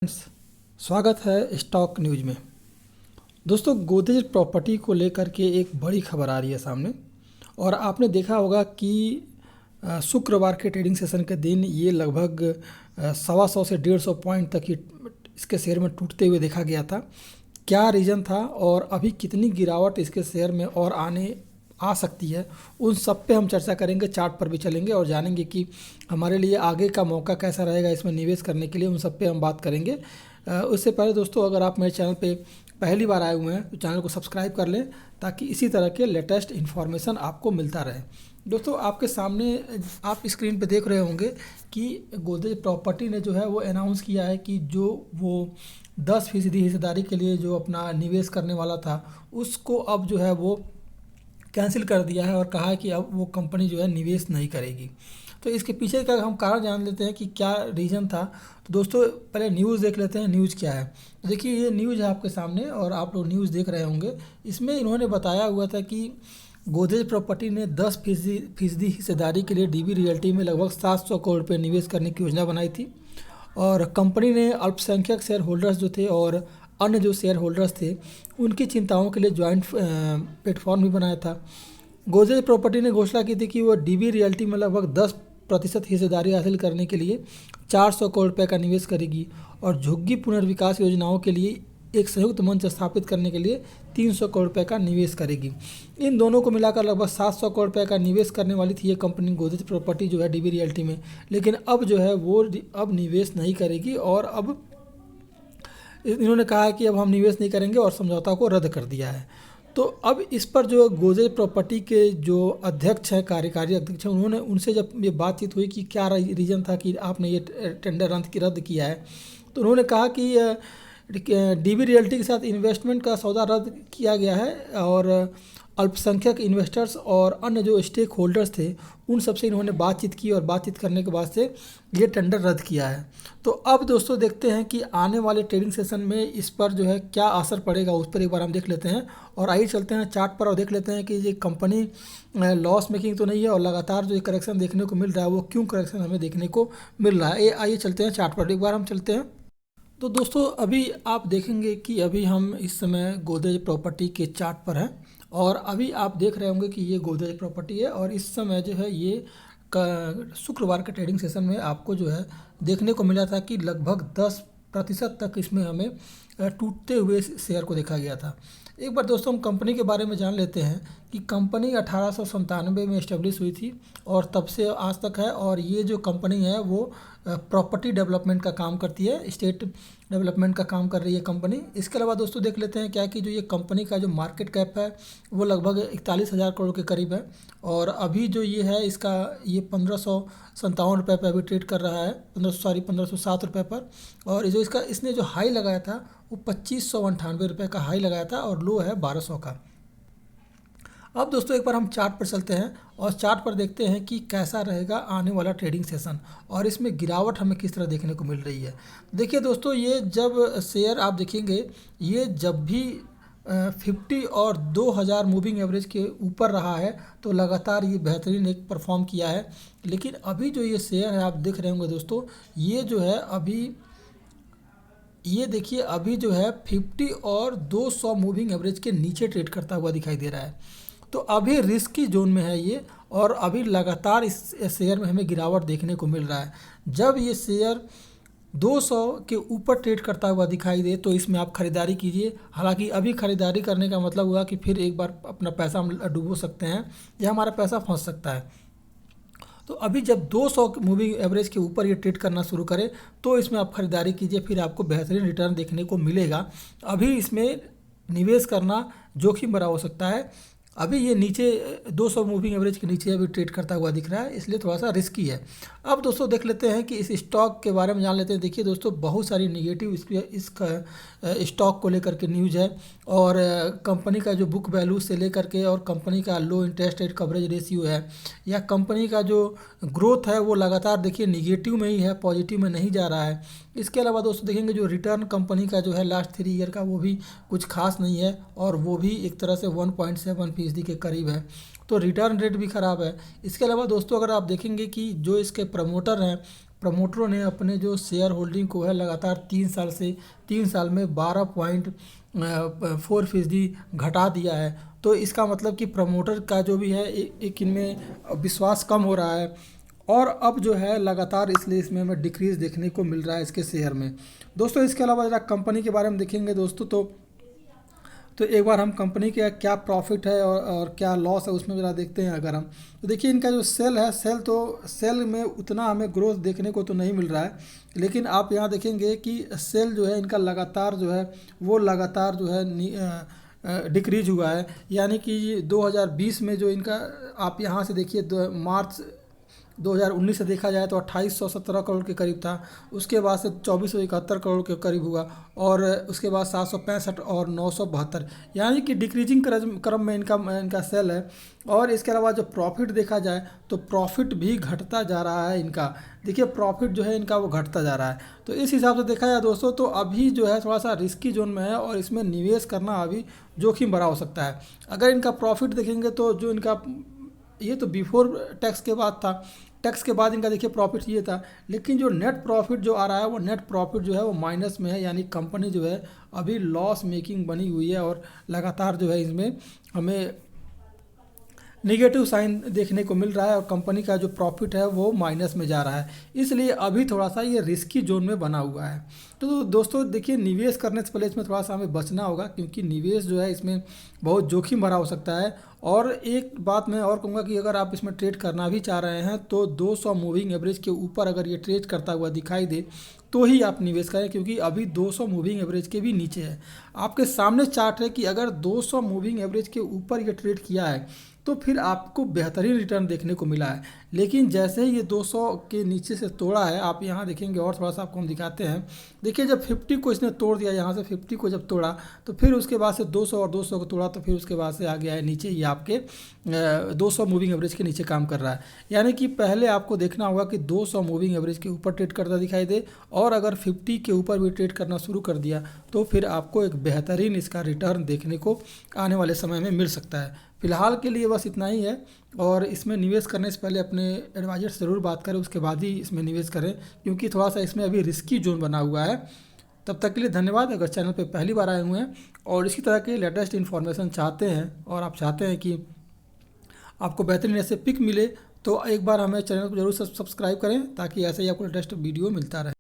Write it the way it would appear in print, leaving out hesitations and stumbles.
स्वागत है stock news में। दोस्तों, गोदरेज प्रॉपर्टी को लेकर के एक बड़ी खबर आ रही है सामने। और आपने देखा होगा कि शुक्रवार के ट्रेडिंग सेशन के दिन ये लगभग 125 से 150 पॉइंट तक ही इसके शेयर में टूटते हुए देखा गया था। क्या रीज़न था और अभी कितनी गिरावट इसके शेयर में और आने आ सकती है, उन सब पे हम चर्चा करेंगे। चार्ट पर भी चलेंगे और जानेंगे कि हमारे लिए आगे का मौका कैसा रहेगा इसमें निवेश करने के लिए। उन सब पे हम बात करेंगे। उससे पहले दोस्तों, अगर आप मेरे चैनल पे पहली बार आए हुए हैं तो चैनल को सब्सक्राइब कर लें ताकि इसी तरह के लेटेस्ट इन्फॉर्मेशन आपको मिलता रहे। दोस्तों, आपके सामने आप स्क्रीन पे देख रहे होंगे कि गोदरेज प्रॉपर्टी ने जो है वो अनाउंस किया है कि जो वो 10% हिस्सेदारी के लिए जो अपना निवेश करने वाला था उसको अब जो है वो कैंसिल कर दिया है और कहा है कि अब वो कंपनी जो है निवेश नहीं करेगी। तो इसके पीछे का हम कारण जान लेते हैं कि क्या रीज़न था। तो दोस्तों, पहले न्यूज़ देख लेते हैं। न्यूज़ क्या है, तो देखिए ये न्यूज़ है आपके सामने और आप लोग न्यूज़ देख रहे होंगे। इसमें इन्होंने बताया हुआ था कि गोदरेज प्रॉपर्टी ने 10% हिस्सेदारी के लिए डीबी रियल्टी में लगभग 700 करोड़ रुपये निवेश करने की योजना बनाई थी। और कंपनी ने अल्पसंख्यक शेयर होल्डर्स जो थे और अन्य जो शेयर होल्डर्स थे उनकी चिंताओं के लिए जॉइंट प्लेटफॉर्म भी बनाया था। गोदरेज प्रॉपर्टी ने घोषणा की थी कि वो डीबी रियल्टी में लगभग 10% हिस्सेदारी हासिल करने के लिए 400 करोड़ रुपये का निवेश करेगी और झुग्गी पुनर्विकास योजनाओं के लिए एक संयुक्त मंच स्थापित करने के लिए 300 करोड़ रुपये का निवेश करेगी। इन दोनों को मिलाकर लगभग 700 करोड़ रुपये का निवेश करने वाली थी ये कंपनी गोदरेज प्रॉपर्टी जो है डीबी रियल्टी में। लेकिन अब जो है वो अब निवेश नहीं करेगी और अब इन्होंने कहा है कि अब हम निवेश नहीं करेंगे और समझौता को रद्द कर दिया है। तो अब इस पर जो गोदरेज प्रॉपर्टी के जो अध्यक्ष हैं, कार्यकारी अध्यक्ष हैं, उन्होंने उनसे जब ये बातचीत हुई कि क्या रीज़न था कि आपने ये टेंडर रद्द किया है, तो उन्होंने कहा कि डीबी रियल्टी के साथ इन्वेस्टमेंट का सौदा रद्द किया गया है और अल्पसंख्यक इन्वेस्टर्स और अन्य जो स्टेक होल्डर्स थे उन सबसे इन्होंने बातचीत की और बातचीत करने के बाद से ये टेंडर रद्द किया है। तो अब दोस्तों देखते हैं कि आने वाले ट्रेडिंग सेशन में इस पर जो है क्या असर पड़ेगा, उस पर एक बार हम देख लेते हैं। और आइए चलते हैं चार्ट पर और देख लेते हैं कि ये कंपनी लॉस मेकिंग तो नहीं है और लगातार जो करेक्शन देखने को मिल रहा है वो क्यों करेक्शन हमें देखने को मिल रहा है। आइए चलते हैं चार्ट पर एक बार हम चलते हैं। तो दोस्तों, अभी आप देखेंगे कि अभी हम इस समय गोदरेज प्रॉपर्टी के चार्ट पर हैं और अभी आप देख रहे होंगे कि ये गोदरेज प्रॉपर्टी है और इस समय जो है ये शुक्रवार के ट्रेडिंग सेशन में आपको जो है देखने को मिला था कि लगभग 10% तक इसमें हमें टूटते हुए शेयर को देखा गया था। एक बार दोस्तों हम कंपनी के बारे में जान लेते हैं कि कंपनी 1897 में इस्टेब्लिश हुई थी और तब से आज तक है। और ये जो कंपनी है वो प्रॉपर्टी डेवलपमेंट का काम करती है, स्टेट डेवलपमेंट का काम कर रही है कंपनी। इसके अलावा दोस्तों देख लेते हैं क्या कि जो ये कंपनी का जो मार्केट कैप है वो लगभग 41,000 करोड़ के करीब है और अभी जो ये है इसका ये 1557 रुपये पर अभी ट्रेड कर रहा है, 1507 रुपये पर। और जो इसने जो हाई लगाया था वो 2598 रुपये का हाई लगाया था और लो है 1200 का। अब दोस्तों एक बार हम चार्ट पर चलते हैं और चार्ट पर देखते हैं कि कैसा रहेगा आने वाला ट्रेडिंग सेशन और इसमें गिरावट हमें किस तरह देखने को मिल रही है। देखिए दोस्तों, ये जब शेयर आप देखेंगे ये जब भी 50 और 2000 मूविंग एवरेज के ऊपर रहा है तो लगातार ये बेहतरीन एक परफॉर्म किया है। लेकिन अभी जो ये शेयर है आप देख रहे होंगे दोस्तों, ये जो है अभी ये देखिए अभी जो है 50 और 200 मूविंग एवरेज के नीचे ट्रेड करता हुआ दिखाई दे रहा है। तो अभी रिस्क की जोन में है ये और अभी लगातार इस शेयर में हमें गिरावट देखने को मिल रहा है। जब ये शेयर 200 के ऊपर ट्रेड करता हुआ दिखाई दे तो इसमें आप खरीदारी कीजिए। हालांकि अभी खरीदारी करने का मतलब हुआ कि फिर एक बार अपना पैसा हम डुबो सकते हैं या हमारा पैसा फंस सकता है। तो अभी जब 200 मूविंग एवरेज के ऊपर ये ट्रेड करना शुरू करे तो इसमें आप खरीदारी कीजिए, फिर आपको बेहतरीन रिटर्न देखने को मिलेगा। अभी इसमें निवेश करना जोखिम भरा हो सकता है। अभी ये नीचे 200 मूविंग एवरेज के नीचे अभी ट्रेड करता हुआ दिख रहा है, इसलिए थोड़ा सा रिस्की है। अब दोस्तों देख लेते हैं कि इस स्टॉक के बारे में जान लेते हैं। देखिए दोस्तों, बहुत सारी निगेटिव इसका स्टॉक को लेकर के न्यूज़ है और कंपनी का जो बुक वैल्यू से लेकर के और कंपनी का लो इंटरेस्ट रेट कवरेज रेशियो है या कंपनी का जो ग्रोथ है वो लगातार देखिए निगेटिव में ही है, पॉजिटिव में नहीं जा रहा है। इसके अलावा दोस्तों देखेंगे जो रिटर्न कंपनी का जो है लास्ट 3 ईयर का वो भी कुछ खास नहीं है और वो भी एक तरह से 1.7% के करीब है। तो रिटर्न रेट भी ख़राब है। इसके अलावा दोस्तों अगर आप देखेंगे कि जो इसके प्रमोटर हैं प्रमोटरों ने अपने जो शेयर होल्डिंग को है लगातार 3 साल में 12.4% घटा दिया है। तो इसका मतलब कि प्रमोटर का जो भी है एक इनमें विश्वास कम हो रहा है, और अब जो है लगातार इसलिए इसमें हमें डिक्रीज़ देखने को मिल रहा है इसके शेयर में। दोस्तों इसके अलावा ज़रा कंपनी के बारे में देखेंगे दोस्तों, तो एक बार हम कंपनी के क्या प्रॉफिट है और क्या लॉस है उसमें ज़रा देखते हैं। अगर हम तो देखिए इनका जो सेल है, सेल में उतना हमें ग्रोथ देखने को तो नहीं मिल रहा है, लेकिन आप यहाँ देखेंगे कि सेल जो है इनका लगातार जो है वो लगातार जो है डिक्रीज हुआ है। यानी कि 2020 में जो इनका, आप यहाँ से देखिए मार्च 2019 से देखा जाए तो 2817 करोड़ के करीब था, उसके बाद से 2471 करोड़ के करीब हुआ, और उसके बाद 765 और 972, यानी कि डिक्रीजिंग क्रम में इनका सेल है। और इसके अलावा जो प्रॉफिट देखा जाए तो प्रॉफिट भी घटता जा रहा है इनका। देखिए प्रॉफिट जो है इनका वो घटता जा रहा है। तो इस हिसाब से देखा जाए दोस्तों तो अभी जो है थोड़ा सा रिस्की जोन में है, और इसमें निवेश करना अभी जोखिम भरा हो सकता है। अगर इनका प्रॉफिट देखेंगे तो जो इनका, ये तो बिफोर टैक्स के बाद था, टैक्स के बाद इनका देखिए प्रॉफिट ये था, लेकिन जो नेट प्रॉफिट जो आ रहा है वो नेट प्रॉफिट जो है वो माइनस में है। यानी कंपनी जो है अभी लॉस मेकिंग बनी हुई है, और लगातार जो है इसमें हमें निगेटिव साइन देखने को मिल रहा है, और कंपनी का जो प्रॉफिट है वो माइनस में जा रहा है। इसलिए अभी थोड़ा सा ये रिस्की जोन में बना हुआ है। तो दोस्तों देखिए निवेश करने से पहले इसमें थोड़ा सा हमें बचना होगा, क्योंकि निवेश जो है इसमें बहुत जोखिम भरा हो सकता है। और एक बात मैं और कहूँगा कि अगर आप इसमें ट्रेड करना भी चाह रहे हैं तो 200 मूविंग एवरेज के ऊपर अगर ये ट्रेड करता हुआ दिखाई दे तो ही आप निवेश करें, क्योंकि अभी 200 मूविंग एवरेज के भी नीचे है। आपके सामने चार्ट है कि अगर 200 मूविंग एवरेज के ऊपर ये ट्रेड किया है तो फिर आपको बेहतरीन रिटर्न देखने को मिला है। लेकिन जैसे ही ये 200 के नीचे से तोड़ा है, आप यहाँ देखेंगे, और थोड़ा सा आपको हम दिखाते हैं। देखिए जब 50 को इसने तोड़ दिया, यहाँ से 50 को जब तोड़ा तो फिर उसके बाद से 200 और 200 को तोड़ा, तो फिर उसके बाद से आ गया है नीचे, ये आपके 200 मूविंग एवरेज के नीचे काम कर रहा है। यानी कि पहले आपको देखना होगा कि 200 मूविंग एवरेज के ऊपर ट्रेड करता दिखाई दे, और अगर 50 के ऊपर भी ट्रेड करना शुरू कर दिया तो फिर आपको एक बेहतरीन इसका रिटर्न देखने को आने वाले समय में मिल सकता है। फिलहाल के लिए बस इतना ही है, और इसमें निवेश करने से पहले अपने एडवाइजर से ज़रूर बात करें, उसके बाद ही इसमें निवेश करें, क्योंकि थोड़ा सा इसमें अभी रिस्की जोन बना हुआ है। तब तक के लिए धन्यवाद। अगर चैनल पे पहली बार आए हुए हैं और इसी तरह के लेटेस्ट इन्फॉर्मेशन चाहते हैं, और आप चाहते हैं कि आपको बेहतरीन ऐसे पिक मिले, तो एक बार हमें चैनल को जरूर सब्सक्राइब करें, ताकि ऐसे ही आपको लेटेस्ट वीडियो मिलता रहे।